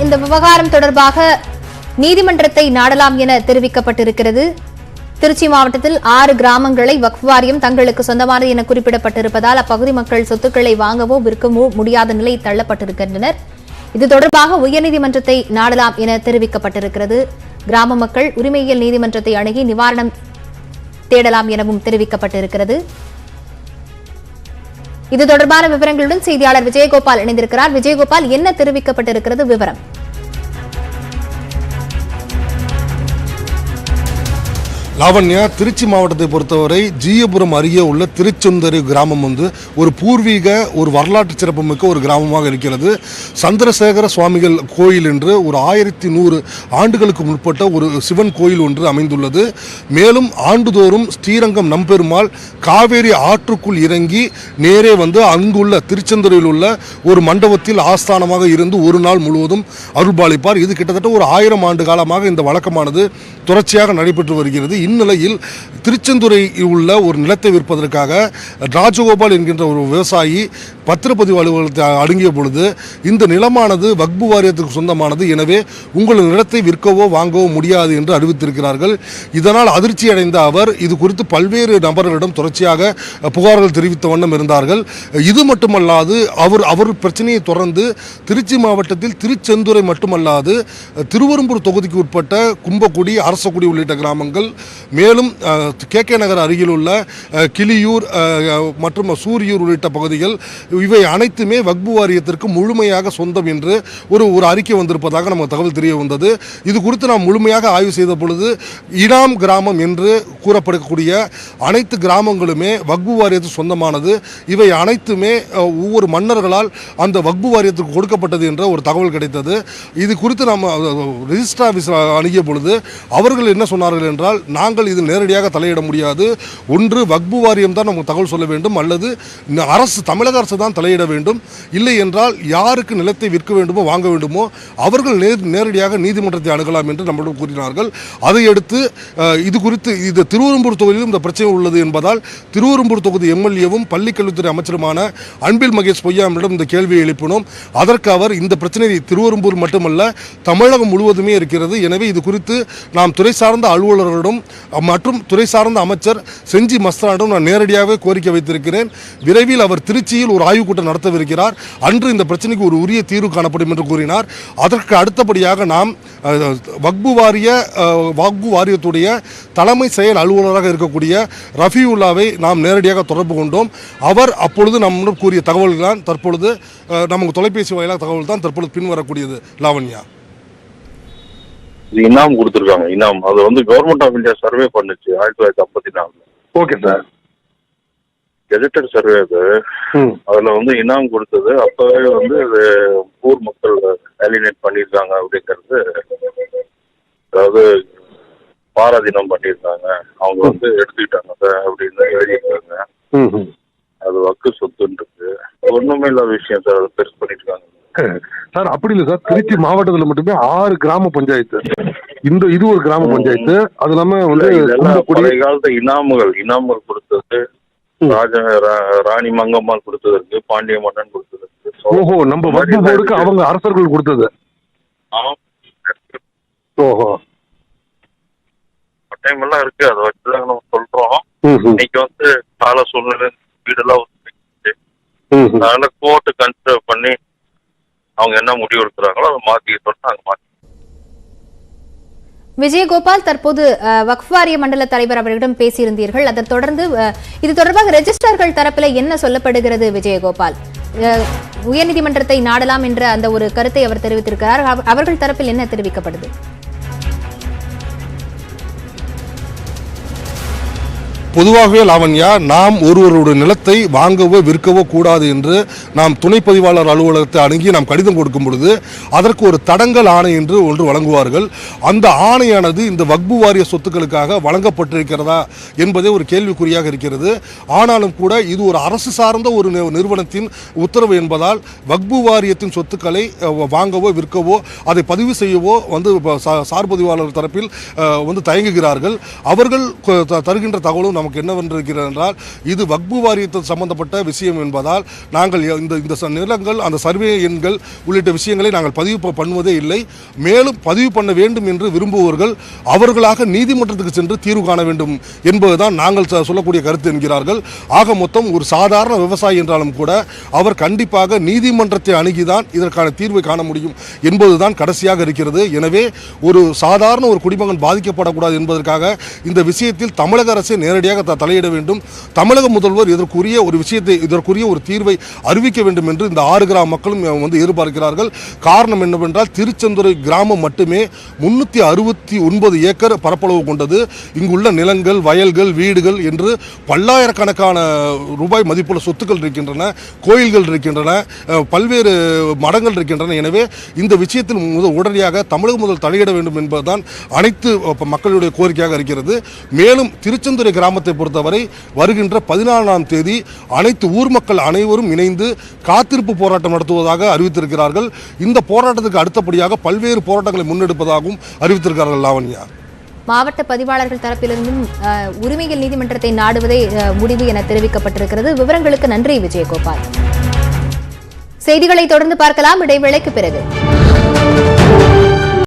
இந்த விவகாரம் தொடர்பாக நீதிமன்றத்தை நாடலாம் என தெரிவிக்கப்பட்டிருக்கிறது. திருச்சி மாவட்டத்தில் 6 கிராமங்களை வக்ஃப் வாரியம் தங்களுக்கு சொந்தமானது என குறிப்பிடப்பட்டிருப்பதால் அப்பகுதி மக்கள் சொத்துக்களை வாங்கவோ விற்கவோ முடியாத நிலை தள்ளப்பட்டிருக்கின்றனர். இது தொடர்பாக உயர்நீதிமன்றத்தை நாடலாம் என தெரிவிக்கப்பட்டிருக்கிறது. கிராம மக்கள் உரிமையியல் நீதிமன்றத்தை அணுகி நிவாரணம் தேடலாம் எனவும் தெரிவிக்கப்பட்டிருக்கிறது. இது தொடர்பான விவரங்களுடன் செய்தியாளர் விஜயகோபால் இணைந்திருக்கிறார். விஜயகோபால், என்ன தெரிவிக்கப்பட்டிருக்கிறது விவரம்? லாவண்யா, திருச்சி மாவட்டத்தை பொறுத்தவரை ஜீயபுரம் அருகே உள்ள திருச்செந்தரி கிராமம் ஒரு பூர்வீக ஒரு வரலாற்று சிறப்புமிக்க ஒரு கிராமமாக இருக்கிறது. சந்திரசேகர சுவாமிகள் கோயில் என்று ஒரு 1100 ஆண்டுகளுக்கு முற்பட்ட ஒரு சிவன் கோயில் ஒன்று அமைந்துள்ளது. மேலும் ஆண்டுதோறும் ஸ்ரீரங்கம் நம்பெருமாள் காவேரி ஆற்றுக்குள் இறங்கி நேரே அங்குள்ள திருச்செந்தரியில் உள்ள ஒரு மண்டபத்தில் ஆஸ்தானமாக இருந்து ஒரு நாள் முழுவதும் அருள்பாலிப்பார். இது கிட்டத்தட்ட ஒரு 1000 ஆண்டு காலமாக இந்த வழக்கமானது தொடர்ச்சியாக நடைபெற்று வருகிறது. இந்நிலையில் திருச்செந்துறையில் உள்ள ஒரு நிலத்தை விற்பதற்காக ராஜகோபால் என்கின்ற ஒரு விவசாயி பத்திரப்பதிவு அலுவலகத்தை அடங்கிய பொழுது இந்த நிலமானது வக்ஃப் வாரியத்துக்கு சொந்தமானது, எனவே உங்கள் நிலத்தை விற்கவோ வாங்கவோ முடியாது என்று அறிவித்திருக்கிறார்கள். இதனால் அதிர்ச்சி அடைந்த அவர் இது குறித்து பல்வேறு நபர்களிடம் தொடர்ச்சியாக புகார்கள் தெரிவித்த வண்ணம் இருந்தார்கள். இது மட்டுமல்லாது அவர் பிரச்சனையை தொடர்ந்து திருச்சி மாவட்டத்தில் திருச்செந்துறை மட்டுமல்லாது திருவெரும்பூர் தொகுதிக்கு உட்பட்ட கும்பக்குடி, அரசக்குடி உள்ளிட்ட கிராமங்கள், மேலும் கே நகர் அருகில் உள்ள கிளியூர் மற்றும் சூரியூர் உள்ளிட்ட பகுதிகள், இவை அனைத்துமே வக்ஃப் வாரியத்திற்கு முழுமையாக சொந்தம் என்று ஒரு அறிக்கை வந்திருப்பதாக நமக்கு தகவல் தெரிய வந்தது. இது குறித்து நாம் முழுமையாக ஆய்வு செய்த பொழுது இனாம் கிராமம் என்று கூறப்படக்கூடிய அனைத்து கிராமங்களுமே வக்ஃப் வாரியத்துக்கு சொந்தமானது. இவை அனைத்துமே ஒவ்வொரு மன்னர்களால் அந்த வக்ஃப் வாரியத்துக்கு கொடுக்கப்பட்டது என்ற ஒரு தகவல் கிடைத்தது. இது குறித்து நாம் ரெஜிஸ்ட்ரார் ஆஃபீஸ் அணுகிய பொழுது அவர்கள் என்ன சொன்னார்கள் என்றால், நாங்கள் இதில் நேரடியாக தலையிட முடியாது. ஒன்று வக்ஃப் வாரியம் தான் நமக்கு தகவல் சொல்ல வேண்டும், அல்லது அரசு, தமிழக அரசு தான் தலையிட வேண்டும். இல்லை என்றால் யாருக்கு நிலத்தை விற்க வேண்டுமோ வாங்க வேண்டுமோ அவர்கள் நேரடியாக நீதிமன்றத்தை அணுகலாம் என்று நம்மளிடம் கூறினார்கள். அதையடுத்து இது குறித்து இது திருவெரும்பூர் தொகுதியிலும் இந்த பிரச்சனை உள்ளது என்பதால் திருவெரும்பூர் தொகுதி எம்எல்ஏவும் பள்ளிக்கல்வித்துறை அமைச்சருமான அன்பில் மகேஷ் பொய்யாமிடம் இந்த கேள்வியை எழுப்பினோம். அதற்கு அவர், இந்த பிரச்சனை திருவெரும்பூர் மட்டுமல்ல தமிழகம் முழுவதுமே இருக்கிறது, எனவே இது குறித்து நாம் துறை சார்ந்த அலுவலர்களிடம் மற்றும் துறை சார்ந்த அமைச்சர் செஞ்சி மஸ்தானிடம் நான் நேரடியாகவே கோரிக்கை வைத்திருக்கிறேன். விரைவில் அவர் திருச்சியில் ஒரு ஆய்வுக் கூட்டம் நடத்தவிருக்கிறார். அன்று இந்த பிரச்சனைக்கு ஒரு உரிய தீர்வு காணப்படும் என்று கூறினார். அதற்கு அடுத்தபடியாக நாம் வக்ஃப் வாரியத்துடைய தலைமை செயல் அலுவலராக இருக்கக்கூடிய ரஃபியுல்லாவை நாம் நேரடியாக தொடர்பு கொண்டோம். அவர் அப்பொழுது நம்மிடம் கூறிய தகவல்கள் தான் தற்பொழுது நமக்கு தொலைபேசி வாயிலாக தகவல் தான் தற்பொழுது பின்வரக்கூடியது. லாவண்யா, இனாம் கொடுத்துருக்காங்க. இனாம் அது கவர்மெண்ட் ஆஃப் இந்தியா சர்வே பண்ணுச்சு 1954. Okay sir. கெஜெட்டட் சர்வே அது. அதுல இனாம் கொடுத்தது அப்பவே அது ஊர் மக்கள் அலினேட் பண்ணியிருக்காங்க அப்படிங்கிறது, அதாவது பாராதீனம் பண்ணியிருக்காங்க, அவங்க எடுத்துக்கிட்டாங்க அப்படின்னு எழுதியிருக்காங்க. அது வக்கு சொத்துன்னு இருக்கு, ஒண்ணுமே இல்லாத விஷயம் சார். அதை பெருசு பண்ணிட்டு இருக்காங்க சார். அப்படி இல்லை சார், திருச்சி மாவட்டத்தில் மட்டுமே 6 கிராம பஞ்சாயத்து, இது ஒரு கிராம பஞ்சாயத்து. அது இல்லாம பழைய காலத்து இனாமுகள் கொடுத்தது, ராணி மங்கம்மாள் கொடுத்ததற்கு, பாண்டிய மன்னன் கொடுத்ததற்கு. ஓஹோ, நம்ம வக்ஃப் போர்டுக்கு அவங்க அரசர்கள் கொடுத்தது. ஓஹோ, டைம் எல்லாம் இருக்கு, அதை வச்சுதான் நம்ம சொல்றோம். இன்னைக்கு கால சூழ்நிலை வீடெல்லாம் அதனால கோர்ட்டு கன்சிடர் பண்ணி அவங்க என்ன முடிவு எடுக்கிறாங்களோ அதை மாத்தி சொன்னா அங்க மாத்தி. விஜயகோபால், தற்போது வக்ஃப் வாரிய மண்டல தலைவர் அவர்களிடம் பேசியிருந்தீர்கள். அதை தொடர்ந்து இது தொடர்பாக ரெஜிஸ்ட்ரார்கள் தரப்பில் என்ன சொல்லப்படுகிறது? விஜயகோபால், உயர்நீதிமன்றத்தை நாடலாம் என்ற அந்த ஒரு கருத்தை அவர் தெரிவித்திருக்கிறார். அவர்கள் தரப்பில் என்ன தெரிவிக்கப்படுது? பொதுவாகவே லாவண்யா, நாம் ஒருவருடைய நிலத்தை வாங்கவோ விற்கவோ கூடாது என்று நாம் துணை பதிவாளர் அலுவலகத்தை அணுகி நாம் கடிதம் கொடுக்கும் பொழுது அதற்கு ஒரு தடங்கல் ஆணை என்று ஒன்று வழங்குவார்கள். அந்த ஆணையானது இந்த வக்ஃப் வாரிய சொத்துக்களுக்காக வழங்கப்பட்டிருக்கிறதா என்பதே ஒரு கேள்விக்குறியாக இருக்கிறது. ஆனாலும் கூட இது ஒரு அரசு சார்ந்த ஒரு நிறுவனத்தின் உத்தரவு என்பதால் வக்ஃப் வாரியத்தின் சொத்துக்களை வாங்கவோ விற்கவோ அதை பதிவு செய்யவோ சார் பதிவாளர் தரப்பில் தயங்குகிறார்கள். அவர்கள் தருகின்ற தகவலும் நமக்கு என்னவென்றிருக்கிறது என்றால் இது வக்பு வாரியத்தில் சம்பந்தப்பட்ட விஷயம் என்பதால் நாங்கள் இந்த நிலங்கள் அந்த சர்வே எண்கள் உள்ளிட்ட விஷயங்களை நாங்கள் பதிவு பண்ணுவதே இல்லை. மேலும் பதிவு பண்ண வேண்டும் என்று விரும்புவோர்கள் அவர்களாக நீதிமன்றத்துக்கு சென்று தீர்வு காண வேண்டும் என்பதுதான் நாங்கள் சொல்லக்கூடிய கருத்து என்கிறார்கள். ஆக மொத்தம் ஒரு சாதாரண விவசாயி என்றாலும் கூட அவர் கண்டிப்பாக நீதிமன்றத்தை அணுகிதான் இதற்கான தீர்வை காண முடியும் என்பதுதான் கடைசியாக இருக்கிறது. எனவே ஒரு சாதாரண ஒரு குடிமகன் பாதிக்கப்படக்கூடாது என்பதற்காக இந்த விஷயத்தில் தமிழக அரசு நேரடியாக தலையிட வேண்டும். தமிழக முதல்வர் இதற்குரிய ஒரு தீர்வை அறிவிக்க வேண்டும் என்று இந்த 6 கிராம மக்களும் எதிர்பார்க்கிறார்கள். காரணம் என்னவென்றால் திருச்செந்துறை கிராமம் மட்டுமே 369 ஏக்கர் பரப்பளவு கொண்டது. இங்குள்ள நிலங்கள், வயல்கள், வீடுகள் என்று பல்லாயிரக்கணக்கான ரூபாய் மதிப்புள்ள சொத்துக்கள் இருக்கின்றன, கோயில்கள் இருக்கின்றன, பல்வேறு மடங்கள் இருக்கின்றன. எனவே இந்த விஷயத்தில் உடனடியாக தமிழக முதல் தலையிட வேண்டும் என்பதுதான் அனைத்து மக்களுடைய கோரிக்கையாக இருக்கிறது. மேலும் திருச்செந்துறை கிராமத்தை பொறுத்தவரை வருகின்ற 14ஆம் தேதி அனைத்து ஊர் மக்கள் அனைவரும் இணைந்து காத்திருப்பு போராட்டம் நடத்துவதாக அறிவித்திருக்கிறார்கள். இந்த போராட்டத்துக்கு அடுத்தபடியாக பல்வேறு போராட்டங்களை முன்னெடுப்பதாகவும் அறிவித்திருக்கிறார்கள். லாவண்யா, மாவட்ட பதிவாளர்கள் தரப்பிலிருந்தும் உரிமைகள் நீதிமன்றத்தை நாடுவதே முடிவு என தெரிவிக்கப்பட்டிருக்கிறது. விவரங்களுக்கு நன்றி விஜயகோபால். செய்திகளை தொடர்ந்து பார்க்கலாம், இடைவேளைக்கு பிறகு.